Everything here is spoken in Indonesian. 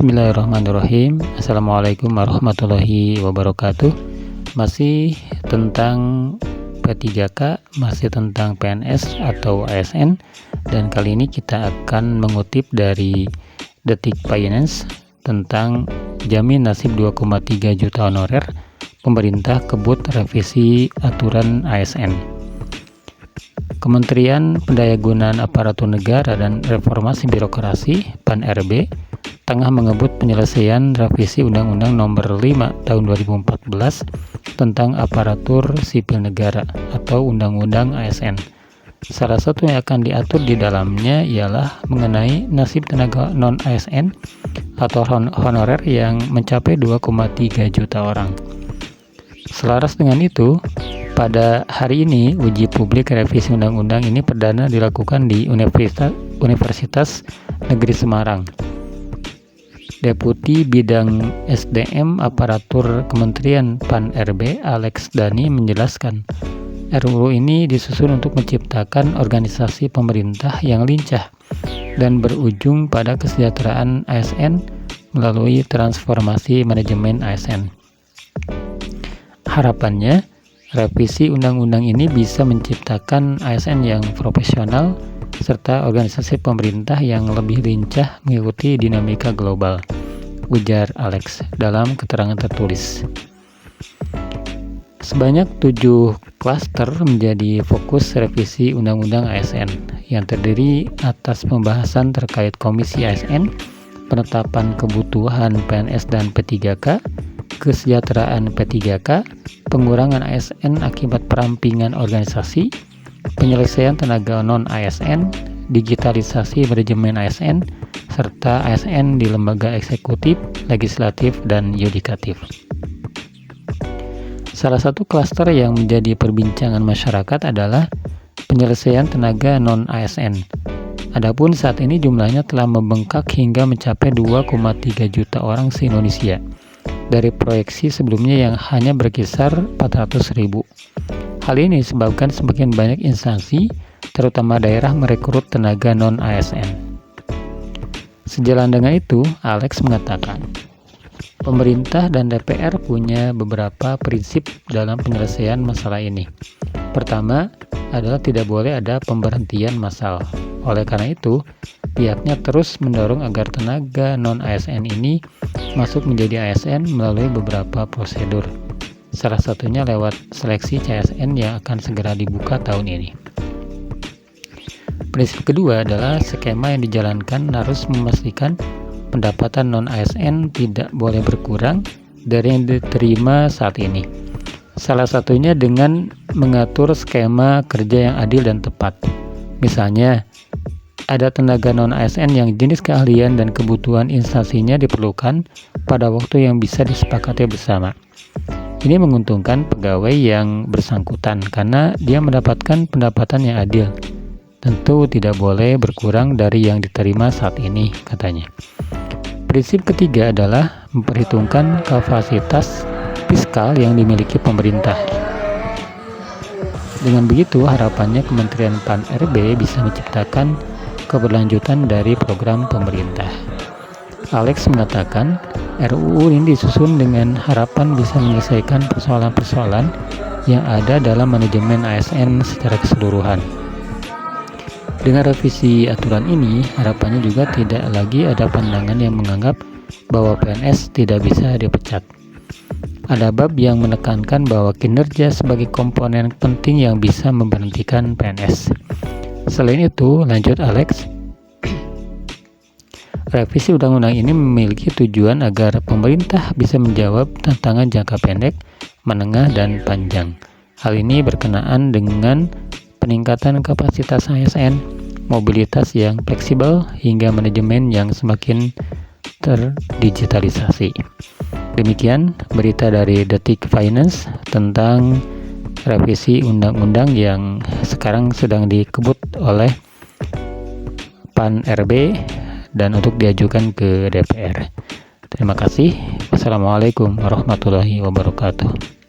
Bismillahirrahmanirrahim. Assalamualaikum warahmatullahi wabarakatuh. Masih tentang P3K, masih tentang PNS atau ASN, dan kali ini kita akan mengutip dari Detik Finance tentang jamin nasib 2,3 juta honorer, pemerintah kebut revisi aturan ASN. Kementerian Pendayagunaan Aparatur Negara dan Reformasi Birokrasi (PAN-RB) tengah mengebut penyelesaian revisi Undang-Undang Nomor 5 Tahun 2014 tentang Aparatur Sipil Negara atau Undang-Undang ASN. Salah satu yang akan diatur di dalamnya ialah mengenai nasib tenaga non-ASN atau honorer yang mencapai 2,3 juta orang. Selaras dengan itu, pada hari ini uji publik revisi undang-undang ini perdana dilakukan di Universitas Negeri Semarang. Deputi Bidang SDM Aparatur Kementerian PAN-RB Alex Dani menjelaskan, RUU ini disusun untuk menciptakan organisasi pemerintah yang lincah dan berujung pada kesejahteraan ASN melalui transformasi manajemen ASN. Harapannya, revisi undang-undang ini bisa menciptakan ASN yang profesional serta organisasi pemerintah yang lebih lincah mengikuti dinamika global, ujar Alex dalam keterangan tertulis. Sebanyak 7 klaster menjadi fokus revisi Undang-Undang ASN yang terdiri atas pembahasan terkait Komisi ASN, penetapan kebutuhan PNS dan P3K, kesejahteraan P3K, pengurangan ASN akibat perampingan organisasi, penyelesaian tenaga non-ASN, digitalisasi manajemen ASN, serta ASN di lembaga eksekutif, legislatif, dan yudikatif. Salah satu klaster yang menjadi perbincangan masyarakat adalah penyelesaian tenaga non-ASN. Adapun saat ini jumlahnya telah membengkak hingga mencapai 2,3 juta orang se-Indonesia, dari proyeksi sebelumnya yang hanya berkisar 400.000. Hal ini disebabkan semakin banyak instansi, terutama daerah, merekrut tenaga non-ASN. Sejalan dengan itu, Alex mengatakan, pemerintah dan DPR punya beberapa prinsip dalam penyelesaian masalah ini. Pertama adalah tidak boleh ada pemberhentian massal. Oleh karena itu, pihaknya terus mendorong agar tenaga non-ASN ini masuk menjadi ASN melalui beberapa prosedur. Salah satunya lewat seleksi CSN yang akan segera dibuka tahun ini. Prinsip kedua adalah skema yang dijalankan harus memastikan pendapatan non-ASN tidak boleh berkurang dari yang diterima saat ini. Salah satunya dengan mengatur skema kerja yang adil dan tepat. Misalnya, ada tenaga non-ASN yang jenis keahlian dan kebutuhan instansinya diperlukan pada waktu yang bisa disepakati bersama. Ini menguntungkan pegawai yang bersangkutan karena dia mendapatkan pendapatan yang adil. Tentu tidak boleh berkurang dari yang diterima saat ini, katanya. Prinsip ketiga adalah memperhitungkan kapasitas fiskal yang dimiliki pemerintah. Dengan begitu, harapannya Kementerian PAN-RB bisa menciptakan keberlanjutan dari program pemerintah. Alex mengatakan, RUU ini disusun dengan harapan bisa menyelesaikan persoalan-persoalan yang ada dalam manajemen ASN secara keseluruhan. Dengan revisi aturan ini, harapannya juga tidak lagi ada pandangan yang menganggap bahwa PNS tidak bisa dipecat. Ada bab yang menekankan bahwa kinerja sebagai komponen penting yang bisa memberhentikan PNS. Selain itu, lanjut Alex, revisi undang-undang ini memiliki tujuan agar pemerintah bisa menjawab tantangan jangka pendek, menengah, dan panjang. Hal ini berkenaan dengan peningkatan kapasitas ASN, mobilitas yang fleksibel, hingga manajemen yang semakin terdigitalisasi. Demikian berita dari Detik Finance tentang revisi undang-undang yang sekarang sedang dikebut oleh PAN-RB dan untuk diajukan ke DPR. Terima kasih. Wassalamualaikum warahmatullahi wabarakatuh.